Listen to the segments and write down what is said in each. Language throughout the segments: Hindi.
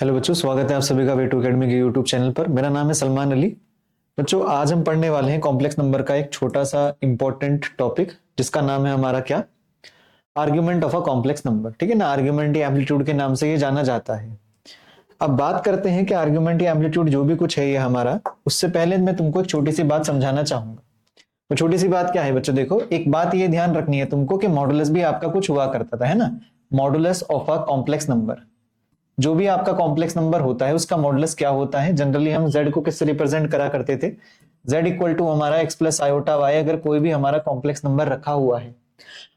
हेलो बच्चों, स्वागत है आप सभी का वे टू अकेडमी के यूट्यूब चैनल पर। मेरा नाम है सलमान अली। बच्चों, आज हम पढ़ने वाले हैं कॉम्प्लेक्स नंबर का एक छोटा सा इंपॉर्टेंट टॉपिक, जिसका नाम है हमारा क्या, argument of a complex number. ठीक है ना, आर्ग्यूमेंट या एम्पलीट्यूड के नाम से ये जाना जाता है। अब बात करते हैं कि आर्ग्यूमेंट या एम्पलीट्यूड जो भी कुछ है ये हमारा, उससे पहले मैं तुमको एक छोटी सी बात समझाना चाहूंगा। तो छोटी सी बात क्या है बच्चों, देखो एक बात ये ध्यान रखनी है तुमको कि मॉडुलस भी आपका कुछ हुआ करता था, है ना। Modulus of a complex number, जो भी आपका कॉम्प्लेक्स नंबर होता है उसका मॉडुलस क्या होता है। जनरली हम z को किससे रिप्रेजेंट करा करते थे, z इक्वल टू हमारा x प्लस आयोटा y, अगर कोई भी हमारा कॉम्प्लेक्स नंबर रखा हुआ है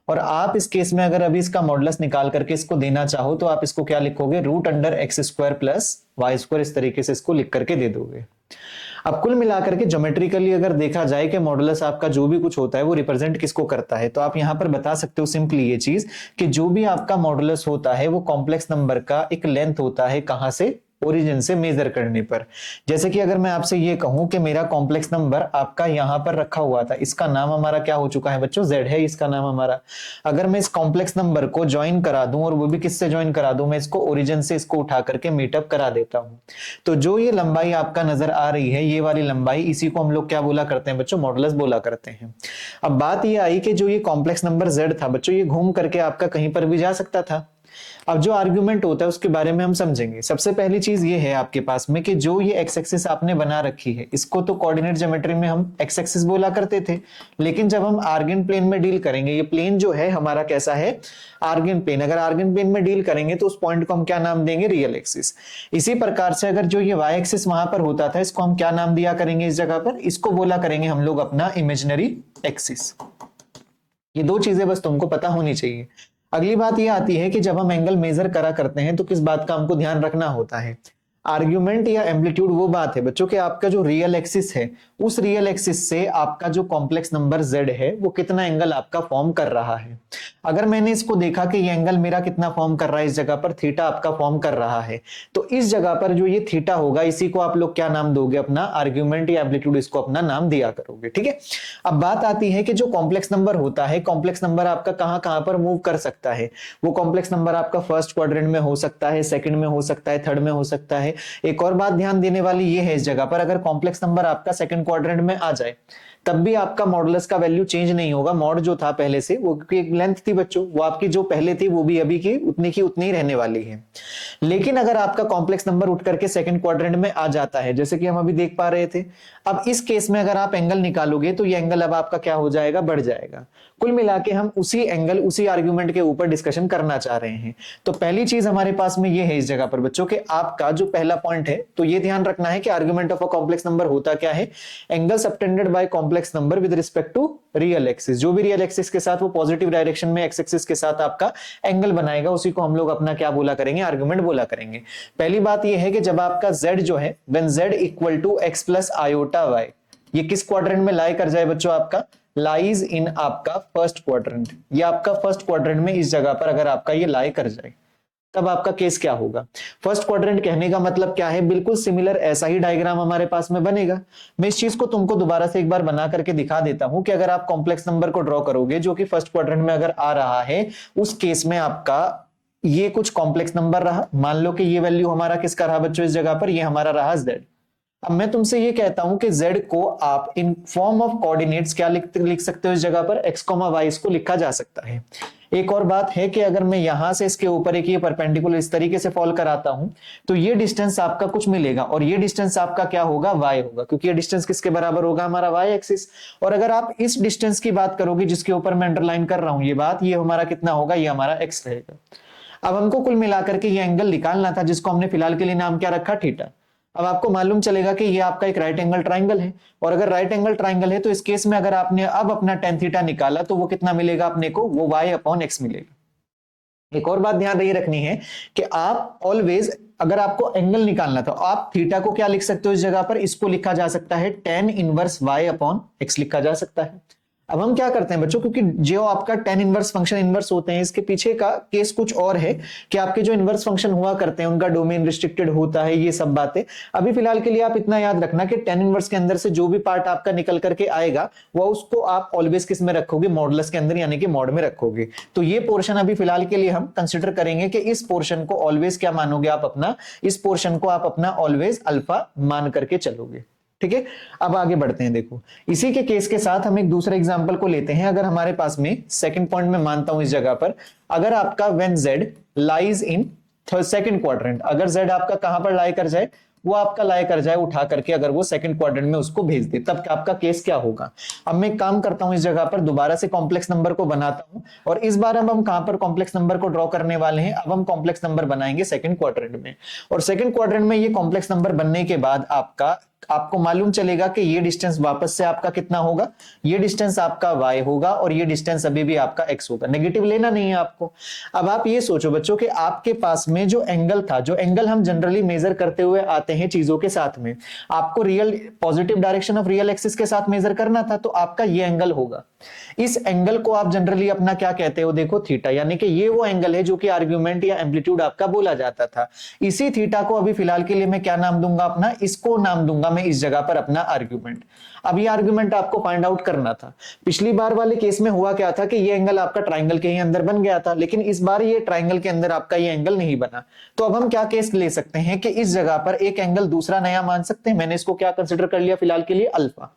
और आप इस केस में अगर अभी इसका मॉडुलस निकाल करके इसको देना चाहो तो आप इसको क्या लिखोगे, root under x square plus y square, इस तरीके से इसको लिख करके दे दोगे। अब कुल मिलाकर के ज्योमेट्रिकली अगर देखा जाए कि मॉडुलस आपका जो भी कुछ होता है वो रिप्रेजेंट किसको करता है, तो आप यहां पर बता सकते हो सिंपली ये चीज कि जो भी आपका मॉडुलस होता है वो कॉम्प्लेक्स नंबर का एक लेंथ होता है, कहां से, ओरिजिन से मेजर करने पर। जैसे कि अगर मैं आपसे ये कहूं कि मेरा कॉम्प्लेक्स नंबर आपका यहां पर रखा हुआ था, इसका नाम हमारा क्या हो चुका है बच्चों, z है इसका नाम हमारा। अगर मैं इस कॉम्प्लेक्स नंबर को ज्वाइन करा दूं, और वो भी किससे ज्वाइन करा दूं, मैं इसको ओरिजिन से इसको उठा करके मीटअप करा देता हूं, तो जो ये लंबाई आपका नजर आ रही है, ये वाली लंबाई, इसी को हम लोग क्या बोला करते हैं बच्चों, मॉडुलस बोला करते हैं। अब बात ये आई कि जो ये कॉम्प्लेक्स नंबर z था बच्चों, ये घूम करके आपका कहीं पर भी जा सकता था। अब जो आर्गुमेंट होता है उसके बारे में हम समझेंगे। सबसे पहली चीज ये है आपके पास में कि जो ये एक्स एक्सिस आपने बना रखी है, इसको तो कोऑर्डिनेट ज्योमेट्री में हम एक्स एक्सिस बोला करते थे, लेकिन जब हम आर्गन प्लेन में डील करेंगे, ये प्लेन जो है हमारा कैसा है, आर्गन प्लेन। अगर आर्गन प्लेन में डील करेंगे तो उस पॉइंट को हम क्या नाम देंगे, रियल एक्सिस। इसी प्रकार से अगर जो ये वाई एक्सिस वहां पर होता था, इसको हम क्या नाम दिया करेंगे, इस जगह पर इसको बोला करेंगे हम लोग अपना इमेजिनरी एक्सिस। ये दो चीजें बस तुमको पता होनी चाहिए। अगली बात ये आती है कि जब हम एंगल मेजर करा करते हैं तो किस बात का हमको ध्यान रखना होता है। आर्ग्यूमेंट या एम्पलीट्यूड वो बात है बच्चों कि आपका जो रियल एक्सिस है, उस रियल एक्सिस से आपका जो कॉम्प्लेक्स नंबर z है वो कितना एंगल आपका फॉर्म कर रहा है। अगर मैंने इसको देखा कि ये एंगल मेरा कितना फॉर्म कर रहा है, इस जगह पर थीटा आपका फॉर्म कर रहा है, तो इस जगह पर जो ये थीटा होगा, इसी को आप लोग क्या नाम दोगे, अपना आर्ग्यूमेंट या एम्पलीट्यूड, इसको अपना नाम दिया करोगे। ठीक है। अब बात आती है कि जो कॉम्प्लेक्स नंबर होता है, कॉम्प्लेक्स नंबर आपका कहां कहां पर मूव कर सकता है। वो कॉम्प्लेक्स नंबर आपका फर्स्ट क्वाड्रेंट में हो सकता है, सेकंड में हो सकता है, थर्ड में हो सकता है। एक और बात ध्यान देने वाली ये है, इस जगह पर अगर कॉम्प्लेक्स नंबर आपका सेकंड क्वाड्रेंट में आ जाए तब भी आपका मॉडुलस का वैल्यू चेंज नहीं होगा। मॉड जो था पहले से, वो क्योंकि एक लेंथ थी बच्चों, वो आपकी जो पहले थी वो भी अभी की उतनी ही रहने वाली है। लेकिन अगर आपका कॉम्प्लेक्स नंबर उठ करके सेकंड क्वाड्रेंट में आ जाता है, जैसे कि हम अभी देख पा रहे थे, अब इस केस में अगर आप एंगल निकालोगे तो ये एंगल अब आपका क्या हो जाएगा, बढ़ जाएगा। कुल मिला के हम उसी एंगल, उसी आर्ग्यूमेंट के ऊपर डिस्कशन करना चाह रहे हैं। तो पहली चीज हमारे पास में ये है इस जगह पर बच्चों के, आपका जो पहला पॉइंट है, तो ये ध्यान रखना है कि argument of a complex number होता क्या है, angle subtended by complex number with respect to real axis. जो भी रियल एक्सिस के साथ वो पॉजिटिव डायरेक्शन में एक्स एक्सिस के साथ आपका एंगल बनाएगा, उसी को हम लोग अपना क्या बोला करेंगे, आर्ग्यूमेंट बोला करेंगे। पहली बात ये है कि जब आपका z जो है, when z equal to x plus iota y, ये किस क्वाड्रेंट में लाई कर जाए बच्चों, आपका लाइज इन आपका फर्स्ट क्वाड्रेंट। ये आपका फर्स्ट क्वाड्रेंट में इस जगह पर अगर आपका ये लाई कर जाए, तब आपका केस क्या होगा। फर्स्ट क्वाड्रेंट कहने का मतलब क्या है, बिल्कुल सिमिलर ऐसा ही डायग्राम हमारे पास में बनेगा। मैं इस चीज को तुमको दोबारा से एक बार बना करके दिखा देता हूं कि अगर आप कॉम्प्लेक्स नंबर को ड्रॉ करोगे जो कि फर्स्ट क्वाड्रेंट में अगर आ रहा है, उस केस में आपका ये कुछ कॉम्प्लेक्स नंबर रहा। मान लो कि ये वैल्यू हमारा किसका रहा बच्चों, इस जगह पर ये हमारा रहा z। अब मैं तुमसे ये कहता हूं कि z को आप इन फॉर्म ऑफ कोऑर्डिनेट्स क्या लिख सकते हो, इस जगह पर x, y इसको लिखा जा सकता है। एक और बात है कि अगर मैं यहां से इसके ऊपर एक ये परपेंडिकुलर इस तरीके से फॉल कराता हूं, तो ये डिस्टेंस आपका कुछ मिलेगा, और ये डिस्टेंस आपका क्या होगा, y होगा, क्योंकि ये डिस्टेंस किसके बराबर होगा, हमारा y एक्सिस। और अगर आप इस डिस्टेंस की बात करोगे जिसके ऊपर मैं अंडरलाइन कर रहा हूं ये बात, ये हमारा कितना होगा, ये हमारा x रहेगा। अब हमको कुल मिलाकर के ये एंगल निकालना था, जिसको हमने फिलहाल के लिए नाम क्या रखा, थीटा। अब आपको मालूम चलेगा कि ये आपका एक राइट एंगल ट्राइंगल है, और अगर राइट एंगल ट्राइंगल है तो इस केस में अगर आपने अब अपना टेन थीटा निकाला तो वो कितना मिलेगा अपने को, वो y अपॉन एक्स मिलेगा। एक और बात ध्यान ये रखनी है कि आप ऑलवेज अगर आपको एंगल निकालना था, आप थीटा को क्या लिख सकते हो इस जगह पर, इसको लिखा जा सकता है tan inverse y upon x लिखा जा सकता है। अब हम क्या करते हैं बच्चों, क्योंकि जो आपका टेन इनवर्स फंक्शन इनवर्स होते हैं, इसके पीछे का केस कुछ और है कि आपके जो इनवर्स फंक्शन हुआ करते हैं उनका डोमेन रिस्ट्रिक्टेड होता है, ये सब बातें। अभी फिलहाल के लिए आप इतना याद रखना कि टेन इनवर्स के अंदर से जो भी पार्ट आपका निकल करके आएगा वो उसको आप ऑलवेज किस में रखोगे, मॉडुलस के अंदर यानी कि मॉड में रखोगे। तो ये पोर्शन अभी फिलहाल के लिए हम कंसिडर करेंगे कि इस पोर्शन को ऑलवेज क्या मानोगे आप अपना, इस पोर्शन को आप अपना ऑलवेज अल्फा मान करके चलोगे। ठीक है, अब आगे बढ़ते हैं। देखो इसी के केस के साथ हम एक दूसरे एग्जांपल को लेते हैं। अगर हमारे पास में सेकंड पॉइंट में मानता हूं इस जगह पर, अगर आपका when z lies in second quadrant, अगर z आपका कहां पर लाई कर जाए, वो आपका लाई कर जाए उठा करके, अगर वो सेकंड क्वाड्रेंट में उसको भेज दे, तब आपका केस क्या होगा। अब मैं एक काम करता हूं, इस जगह पर दोबारा से कॉम्प्लेक्स नंबर को बनाता हूं, और इस बार अब हम कहां पर कॉम्प्लेक्स नंबर को ड्रॉ करने वाले हैं, अब हम कॉम्प्लेक्स नंबर बनाएंगे सेकंड क्वाड्रेंट में। और सेकंड क्वाड्रेंट में ये कॉम्प्लेक्स नंबर बनने के बाद आपको मालूम चलेगा कि ये डिस्टेंस वापस से आपका कितना होगा, ये डिस्टेंस आपका y होगा और ये डिस्टेंस अभी भी आपका x होगा, नेगेटिव लेना नहीं है आपको। अब आप ये सोचो बच्चों कि आपके पास में जो एंगल था, जो एंगल हम जनरली मेजर करते हुए आते हैं चीजों के साथ में, आपको real positive direction of real axis के साथ मेजर करना था, तो आपका ये एंगल होगा। इस एंगल को आप जनरली अपना क्या कहते हो, देखो थीटा, यानी कि ये वो एंगल है जो कि आर्ग्यूमेंट या एम्पलीट्यूड आपका बोला जाता था। इसी थीटा को अभी फिलहाल के लिए मैं क्या नाम दूंगा अपना, इसको नाम दूंगा मैं इस जगह पर अपना आर्ग्यूमेंट। अब ये आर्ग्यूमेंट आपको फाइंड आउट करना था। पिछली बार वाले केस में हुआ क्या था कि ये एंगल आपका ट्राइंगल के ही अंदर बन गया था, लेकिन इस बार ये ट्राइंगल के अंदर आपका ये एंगल नहीं बना। तो अब हम क्या केस ले सकते हैं कि इस जगह पर एक एंगल दूसरा नया मान सकते हैं। मैंने इसको क्या कंसिडर कर लिया फिलहाल के लिए, अल्फा।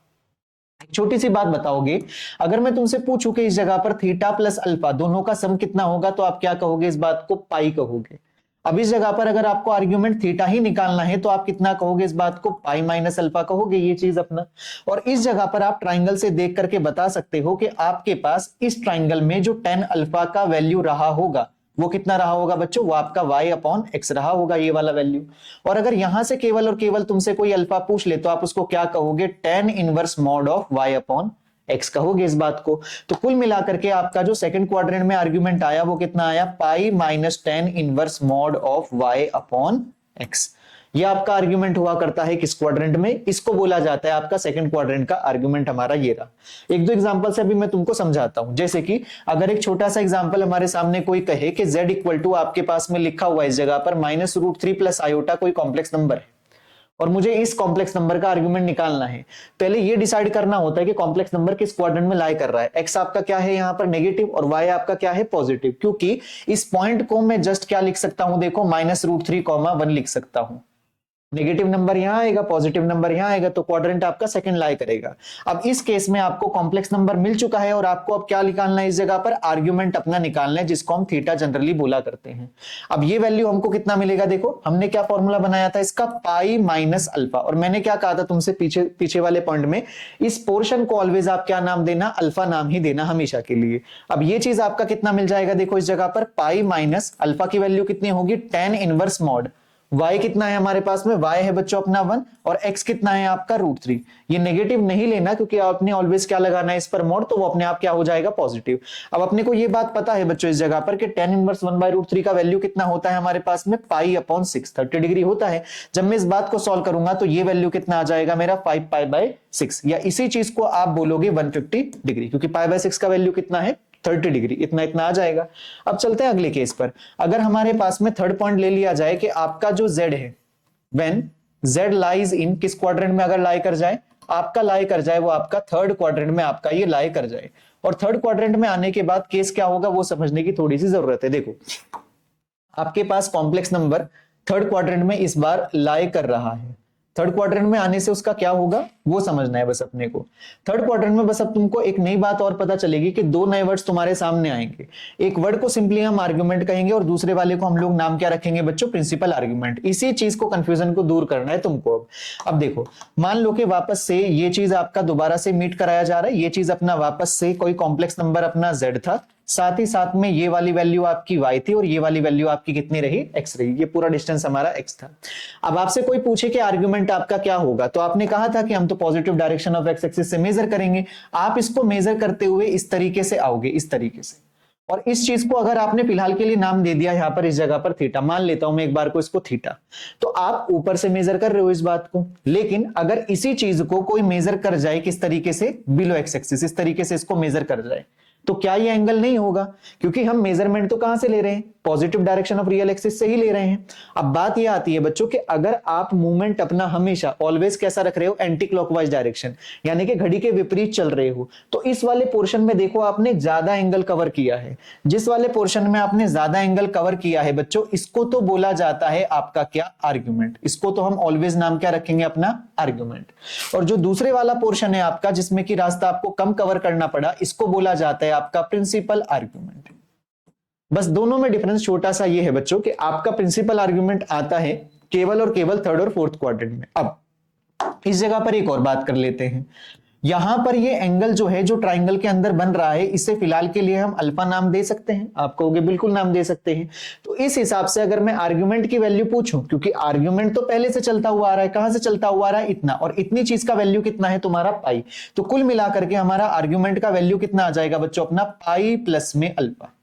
छोटी सी बात बताओगे, अगर मैं तुमसे पूछूं कि इस जगह पर थीटा प्लस अल्फा दोनों का सम कितना होगा, तो आप क्या कहोगे, इस बात को पाई कहोगे। अब इस जगह पर अगर आपको आर्ग्यूमेंट थीटा ही निकालना है तो आप कितना कहोगे, इस बात को पाई माइनस अल्फा कहोगे, ये चीज अपना। और इस जगह पर आप ट्राइंगल से देख करके बता सकते हो कि आपके पास इस ट्राइंगल में जो टेन अल्फा का वैल्यू रहा होगा वो कितना रहा होगा बच्चों, वो आपका y अपॉन x रहा होगा, ये वाला वैल्यू। और अगर यहां से केवल और केवल तुमसे कोई अल्फा पूछ ले तो आप उसको क्या कहोगे, tan inverse mod of y upon x कहोगे इस बात को। तो कुल मिलाकर के आपका जो सेकंड क्वाड्रेंट में आर्ग्यूमेंट आया वो कितना आया, pi minus tan inverse mod of y upon x। ये आपका आर्ग्यूमेंट हुआ करता है किस क्वाड्रेंट में, इसको बोला जाता है आपका सेकंड क्वाड्रेंट का आर्ग्यूमेंट हमारा ये रहा। एक दो एग्जांपल से अभी मैं तुमको समझाता हूं। जैसे कि अगर एक छोटा सा एग्जांपल हमारे सामने कोई कहे कि z इक्वल टू आपके पास में लिखा हुआ है इस जगह पर -√3 प्लस आयोटा कोई कॉम्प्लेक्स नंबर है, और मुझे इस कॉम्प्लेक्स नंबर का आर्ग्यूमेंट निकालना है। पहले ये डिसाइड करना होता है कि कॉम्प्लेक्स नंबर किस क्वाड्रेंट में लाई कर रहा है। x आपका क्या है यहाँ पर नेगेटिव और y आपका क्या है पॉजिटिव, क्योंकि इस पॉइंट को मैं जस्ट क्या लिख सकता हूं, देखो -√3,1 लिख सकता हूं। नेगेटिव नंबर यहां आएगा, पॉजिटिव नंबर यहां आएगा, तो क्वाड्रेंट आपका सेकंड लाई करेगा। अब इस केस में आपको कॉम्प्लेक्स नंबर मिल चुका है और आपको अब क्या निकालना है, इस जगह पर आर्ग्यूमेंट अपना निकालना है, जिसको हम थीटा जनरली बोला करते हैं। अब ये वैल्यू हमको कितना मिलेगा, देखो हमने क्या फॉर्मूला बनाया था इसका, पाई माइनस अल्फा। और मैंने क्या कहा था तुमसे पीछे वाले पॉइंट में, इस पोर्शन को ऑलवेज आप क्या नाम देना, अल्फा नाम ही देना हमेशा के लिए। अब ये चीज आपका कितना मिल जाएगा, देखो इस जगह पर पाई माइनस अल्फा की वैल्यू कितनी होगी, टेन इनवर्स मॉड। y कितना है हमारे पास में, y है बच्चों अपना 1 और x कितना है आपका √3। ये नेगेटिव नहीं लेना क्योंकि आपने ऑलवेज क्या लगाना है इस पर मॉड, तो वो अपने आप क्या हो जाएगा पॉजिटिव। अब अपने को ये बात पता है बच्चों इस जगह पर कि टेन इनवर्स 1/√3 का वैल्यू कितना होता है हमारे पास में, पाई अपॉन 6, 30 डिग्री होता है। जब मैं इस बात को सॉल्व करूंगा तो ये वैल्यू कितना आ जाएगा मेरा, 5 पाई/6, या इसी चीज को आप बोलोगे 150 डिग्री, क्योंकि पाई/6 का वैल्यू कितना है 30 डिग्री, इतना आ जाएगा। अब चलते हैं अगले केस पर। अगर हमारे पास में थर्ड पॉइंट ले लिया जाए कि आपका जो z है, व्हेन z लाइज इन किस क्वाड्रेंट में अगर लाई कर जाए, आपका लाई कर जाए वो आपका थर्ड क्वाड्रेंट में आपका ये लाई कर जाए। और थर्ड क्वाड्रेंट में आने के बाद केस क्या होगा वो समझने की थोड़ी सी जरूरत है। देखो आपके पास कॉम्प्लेक्स नंबर थर्ड क्वाड्रेंट में इस बार लाई कर रहा है, थर्ड क्वाड्रेंट में आने से उसका क्या होगा वो समझना है बस अपने को। थर्ड क्वाड्रेंट में बस अब तुमको एक नई बात और पता चलेगी कि दो नए वर्ड्स तुम्हारे सामने आएंगे। एक वर्ड को सिंपली हम आर्गुमेंट कहेंगे और दूसरे वाले को हम लोग नाम क्या रखेंगे बच्चों, प्रिंसिपल आर्गुमेंट। इसी चीज को कंफ्यूजन को दूर करना है तुमको। अब देखो मान लो कि वापस से ये चीज आपका दोबारा से मीट कराया जा रहा है, ये चीज अपना वापस से कोई कॉम्प्लेक्स नंबर अपना z था, साथ ही साथ में ये वाली वैल्यू आपकी y थी और ये वाली वैल्यू आपकी कितनी रही, x रही। ये पूरा डिस्टेंस हमारा x था। अब आपसे कोई पूछे कि आर्गुमेंट आपका क्या होगा, तो आपने कहा था कि हम तो positive direction of x axis से मेजर करेंगे। आप इसको मेजर करते हुए इस तरीके से आओगे, इस तरीके से। और इस चीज को अगर आपने फिलहाल के लिए नाम दे दिया यहां पर इस जगह पर थीटा, मान लेता हूं मैं एक बार को इसको थीटा, तो आप ऊपर से मेजर कर रहे हो इस बात को। लेकिन अगर इसी चीज को कोई मेजर कर जाए किस तरीके से, बिलो एक्स एक्सिस, इस तरीके से इसको मेजर कर जाए, तो क्या ये एंगल नहीं होगा? क्योंकि हम मेजरमेंट तो कहां से ले रहे हैं, positive direction of real axis से ही ले रहे हैं। अब बात यह आती है बच्चों कि अगर आप मूवमेंट अपना हमेशा ऑलवेज कैसा रख रहे हो, एंटी क्लॉकवाइज डायरेक्शन, यानी कि घड़ी के विपरीत चल रहे हो, तो इस वाले पोर्शन में देखो आपने ज्यादा एंगल कवर किया है। जिस वाले पोर्शन में आपने ज्यादा एंगल कवर किया है बच्चों, इसको तो बोला जाता है आपका क्या, आर्ग्यूमेंट। इसको तो हम ऑलवेज नाम क्या रखेंगे अपना, आर्ग्यूमेंट। और जो दूसरे वाला पोर्शन है आपका जिसमें कि रास्ता आपको कम कवर करना पड़ा, इसको बोला जाता है आपका प्रिंसिपल आर्ग्यूमेंट। बस दोनों में डिफरेंस छोटा सा ये है बच्चों कि आपका प्रिंसिपल आर्ग्यूमेंट आता है केवल और केवल थर्ड और फोर्थ क्वाड्रेंट में। अब इस जगह पर एक और बात कर लेते हैं। यहां पर ये एंगल जो है, जो ट्राइंगल के अंदर बन रहा है, इसे फिलहाल के लिए हम अल्फा नाम दे सकते हैं। आप कहोगे बिल्कुल नाम दे सकते हैं। तो इस हिसाब से अगर मैं आर्ग्यूमेंट की वैल्यू पूछूं, क्योंकि आर्ग्यूमेंट तो पहले से चलता हुआ आ रहा है, कहां से चलता हुआ आ रहा है, इतना, और इतनी चीज का वैल्यू कितना है तुम्हारा, पाई। तो कुल मिलाकर के हमारा आर्ग्यूमेंट का वैल्यू कितना आ जाएगा बच्चों, अपना पाई प्लस में अल्फा।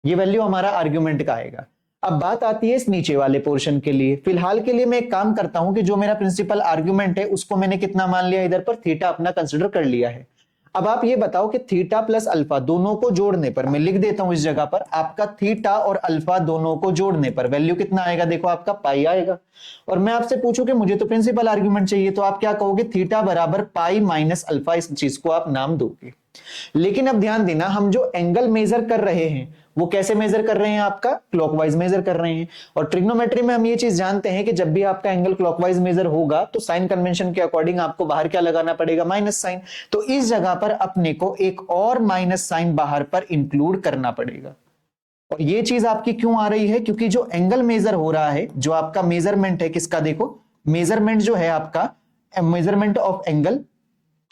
ये वैल्यू हमारा आर्ग्यूमेंट का आएगा। अब बात आती है इस नीचे वाले पोर्शन के लिए। फिलहाल के लिए मैं एक काम करता हूं कि जो मेरा प्रिंसिपल आर्ग्यूमेंट है उसको मैंने कितना मान लिया, इधर पर थीटा अपना कंसिडर कर लिया है। अब आप ये बताओ कि थीटा प्लस अल्फा दोनों को जोड़ने पर, मैं लिख देता हूं इस जगह पर, आपका थीटा और अल्फा दोनों को जोड़ने पर वैल्यू कितना आएगा, देखो आपका पाई आएगा। और मैं आपसे पूछूं कि मुझे तो प्रिंसिपल आर्ग्यूमेंट चाहिए, तो आप क्या कहोगे, थीटा बराबर पाई माइनस अल्फा, इस चीज को आप नाम दोगे। लेकिन अब ध्यान देना, हम जो एंगल मेजर कर रहे हैं वो कैसे मेजर कर रहे हैं, आपका क्लॉकवाइज मेजर कर रहे हैं। और ट्रिग्नोमेट्री में हम ये चीज जानते हैं कि जब भी आपका एंगल क्लॉकवाइज मेजर होगा तो साइन कन्वेंशन के अकॉर्डिंग आपको बाहर क्या लगाना पड़ेगा, माइनस साइन। तो इस जगह पर अपने को एक और माइनस साइन बाहर पर इंक्लूड करना पड़ेगा। और ये चीज आपकी क्यों आ रही है, क्योंकि जो एंगल मेजर हो रहा है, जो आपका मेजरमेंट है किसका, देखो मेजरमेंट जो है आपका, मेजरमेंट ऑफ एंगल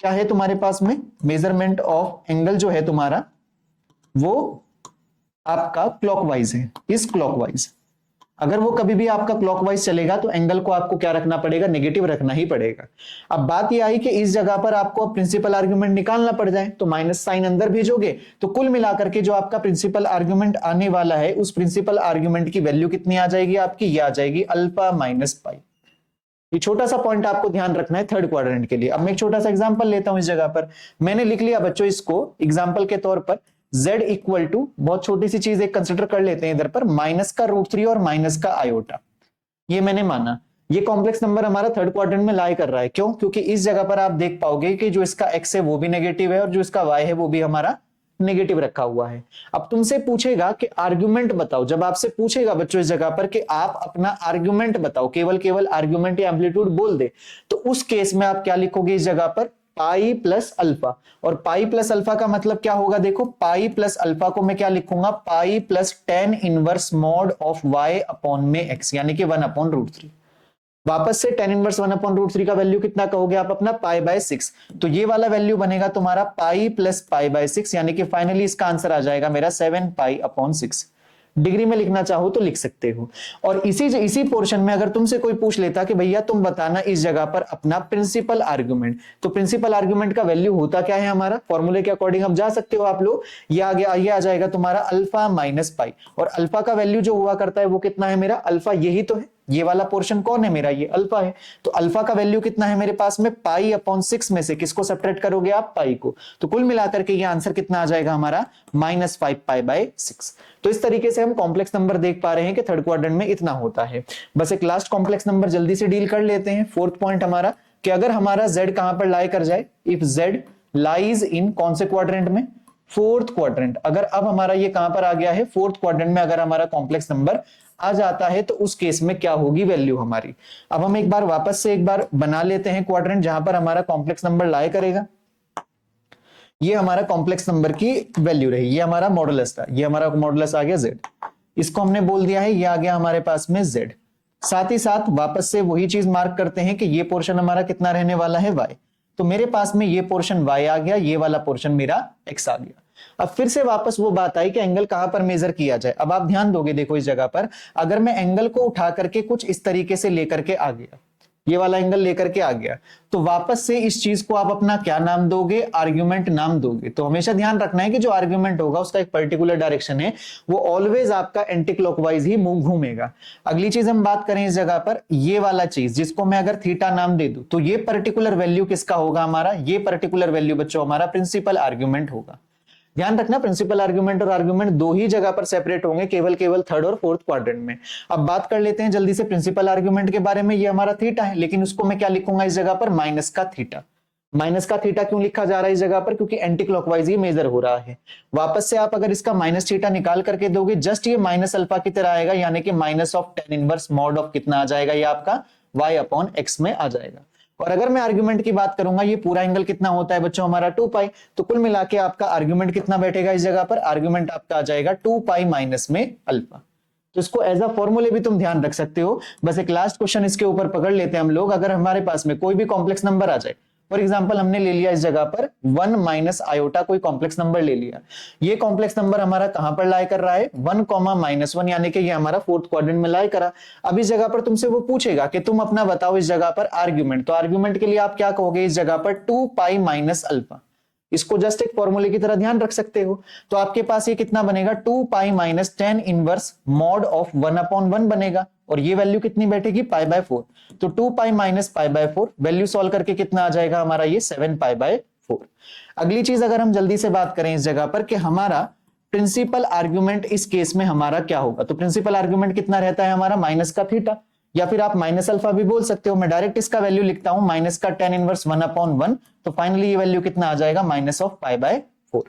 क्या है तुम्हारे पास में, मेजरमेंट ऑफ एंगल जो है तुम्हारा वो आपका क्लॉकवाइज है, इस क्लॉकवाइज। अगर वो कभी भी आपका क्लॉकवाइज चलेगा तो एंगल को आपको क्या रखना पड़ेगा, नेगेटिव रखना ही पड़ेगा। अब बात ये आई कि इस जगह पर आपको प्रिंसिपल आर्ग्यूमेंट निकालना पड़ जाए, तो माइनस साइन अंदर भेजोगे, तो कुल मिलाकर के जो आपका प्रिंसिपल आर्ग्यूमेंट आने वाला है, उस प्रिंसिपल आर्ग्यूमेंट की वैल्यू कितनी आ जाएगी आपकी, ये आ जाएगी अल्फा माइनस पाई। ये छोटा सा पॉइंट आपको ध्यान रखना है थर्ड क्वाड्रेंट के लिए। अब मैं एक छोटा सा एग्जांपल लेता हूं इस जगह पर, मैंने लिख लिया बच्चों इसको एग्जांपल के तौर पर, z इक्वल टू, बहुत छोटी सी चीज एक कंसिडर कर लेते हैं इधर पर, माइनस का √3 और माइनस का आयोटा। ये मैंने माना, ये कॉम्प्लेक्स नंबर हमारा थर्ड क्वाड्रेंट में लाई कर रहा है। क्यों? क्योंकि इस जगह पर आप देख पाओगे कि जो इसका x है वो भी नेगेटिव है और जो इसका y है वो भी हमारा नेगेटिव रखा हुआ है। अब तुमसे पूछेगा कि आर्ग्यूमेंट बताओ, जब आपसे पूछेगा बच्चों इस जगह पर कि आप अपना आर्ग्यूमेंट बताओ, केवल केवल आर्ग्यूमेंट या एम्पलीट्यूड बोल दे, तो उस केस में आप क्या लिखोगे इस जगह पर, पाई प्लस अल्फा। और पाई प्लस अल्फा का मतलब क्या होगा, देखो पाई प्लस अल्फा को मैं क्या लिखूंगा, pi plus tan inverse mod of y upon में x, यानी कि 1/√3। वापस से tan इनवर्स 1/√3 का वैल्यू कितना कहोगे आप अपना, पाई बाय 6। तो ये वाला वैल्यू बनेगा तुम्हारा पाई प्लस पाई बाय 6, यानी कि फाइनली इसका आंसर आ जाएगा मेरा 7 पाई अपॉन 6। डिग्री में लिखना चाहो तो लिख सकते हो। और इसी पोर्शन में अगर तुमसे कोई पूछ लेता कि भैया तुम बताना इस जगह पर अपना प्रिंसिपल आर्गुमेंट, तो प्रिंसिपल आर्गुमेंट का वैल्यू होता क्या है हमारा, फॉर्मूले के अकॉर्डिंग हम जा सकते हो आप लोग, ये आ जाएगा तुम्हारा अल्फा माइनस पाई। और अल्फा का वैल्यू जो हुआ करता है वो कितना है मेरा, अल्फा, यही तो है, ये वाला पोर्शन कौन है मेरा, ये अल्फा है। तो अल्फा का वैल्यू कितना है मेरे पास में, पाई अपॉन 6 में से किसको सब्ट्रैक्ट करोगे आप, पाई को। तो कुल मिलाकर के ये आंसर कितना आ जाएगा हमारा, -5 पाई बाय 6। तो इस तरीके से हम कॉम्प्लेक्स नंबर देख पा रहे हैं कि थर्ड क्वाड्रेंट में इतना होता है। बस एक लास्ट कॉम्प्लेक्स नंबर जल्दी से डील कर लेते हैं। फोर्थ पॉइंट हमारा कि अगर हमारा z कहां पर लाई कर जाए, इफ z लाइज इन कौन से क्वाड्रेंट में, फोर्थ क्वाड्रेंट। अगर अब हमारा ये कहां पर आ गया है, फोर्थ क्वाड्रेंट में अगर हमारा कॉम्प्लेक्स नंबर आ जाता है तो उस केस में क्या होगी वैल्यू हमारी। अब हम एक बार वापस से एक बार बना लेते हैं क्वाड्रेंट जहां पर हमारा कॉम्प्लेक्स नंबर लाई करेगा। ये हमारा कॉम्प्लेक्स नंबर की वैल्यू रही, ये हमारा मॉडुलस था, ये हमारा मॉडुलस आ गया z, इसको हमने बोल दिया है, ये आ गया हमारे पास में z। साथ ही साथ वापस से वही चीज मार्क करते हैं कि ये पोर्शन हमारा कितना रहने वाला है, y। तो मेरे पास में ये पोर्शन y आ गया, ये वाला पोर्शन मेरा x आ गया। अब फिर से वापस वो बात आई कि एंगल कहां पर मेजर किया जाए। अब आप ध्यान दोगे, देखो इस जगह पर अगर मैं एंगल को उठा करके कुछ इस तरीके से लेकर के आ गया, ये वाला एंगल लेकर के आ गया, तो वापस से इस चीज को आप अपना क्या नाम दोगे, आर्ग्यूमेंट नाम दोगे। तो हमेशा ध्यान रखना है कि जो आर्ग्यूमेंट होगा उसका एक पर्टिकुलर डायरेक्शन है, वो ऑलवेज आपका एंटी क्लॉकवाइज ही मूव घूमेगा। अगली चीज हम बात करें इस जगह पर, ये वाला चीज जिसको मैं अगर थीटा नाम दे दूं, तो ये पर्टिकुलर वैल्यू किसका होगा हमारा, ये पर्टिकुलर वैल्यू बच्चों हमारा प्रिंसिपल आर्ग्यूमेंट होगा। ध्यान रखना, प्रिंसिपल आर्गुमेंट और आर्गुमेंट दो ही जगह पर सेपरेट होंगे, केवल थर्ड और फोर्थ क्वाड्रेंट में। अब बात कर लेते हैं जल्दी से प्रिंसिपल आर्गुमेंट के बारे में। ये हमारा थीटा है, लेकिन उसको मैं क्या लिखूंगा इस जगह पर, माइनस का थीटा। माइनस का थीटा क्यों लिखा जा रहा है इस जगह पर, क्योंकि एंटी क्लॉकवाइज ही मेजर हो रहा है। वापस से आप अगर इसका माइनस थीटा निकाल करके दोगे, जस्ट ये माइनस अल्फा की तरह आएगा, यानी कि minus of tan inverse mod of कितना आ जाएगा, ये आपका y अपॉन x में आ जाएगा। और अगर मैं आर्गुमेंट की बात करूंगा, ये पूरा एंगल कितना होता है बच्चों हमारा 2 पाई, तो कुल मिला के आपका आर्गुमेंट कितना बैठेगा इस जगह पर, आर्गुमेंट आपका आ जाएगा 2 पाई माइनस में अल्फा। तो इसको एज अ फॉर्मूले भी तुम ध्यान रख सकते हो। बस एक लास्ट क्वेश्चन इसके ऊपर पकड़ लेते हैं हम लोग। अगर हमारे पास में कोई भी कॉम्प्लेक्स नंबर आ जाए, फॉर एग्जाम्पल हमने ले लिया इस जगह पर 1 माइनस आयोटा, कोई कॉम्प्लेक्स नंबर ले लिया, ये कॉम्प्लेक्स नंबर हमारा कहां पर लाई कर रहा है, 1 कॉमा माइनस 1, यानी कि ये हमारा फोर्थ क्वाड्रेंट में लाई करा। अब इस जगह पर तुमसे वो पूछेगा कि तुम अपना बताओ इस जगह पर आर्ग्यूमेंट, तो आर्ग्यूमेंट के लिए आप क्या कहोगे इस जगह पर, 2 पाई माइनस अल्फा। इसको जस्ट एक फॉर्मूले की तरह ध्यान रख सकते हो। तो आपके पास ये कितना बनेगा, 2 pi minus 10 inverse mod of 1 upon 1 बनेगा, और ये वैल्यू कितनी बैठेगी, पाई बाय 4। तो 2 pi minus pi by 4 value solve करके कितना आ जाएगा हमारा, ये 7 पाई बाय 4। अगली चीज अगर हम जल्दी से बात करें इस जगह पर कि हमारा प्रिंसिपल आर्ग्यूमेंट इस केस में हमारा क्या होगा, तो प्रिंसिपल आर्ग्यूमेंट कितना रहता है हमारा, माइनस का थीटा, या फिर आप माइनस अल्फा भी बोल सकते हो। मैं डायरेक्ट इसका वैल्यू लिखता हूं, माइनस का 10 इनवर्स 1 अपॉन 1, तो फाइनली ये वैल्यू कितना आ जाएगा, माइनस ऑफ पाई बाय 4।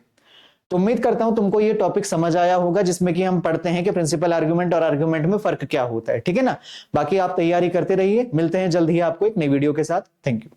तो उम्मीद करता हूं तुमको ये टॉपिक समझ आया होगा, जिसमें कि हम पढ़ते हैं कि प्रिंसिपल आर्गुमेंट और आर्गुमेंट में फर्क क्या होता है, ठीक है ना। बाकी आप तैयारी करते रहिए, मिलते हैं जल्द ही आपको एक नई वीडियो के साथ। Thank you.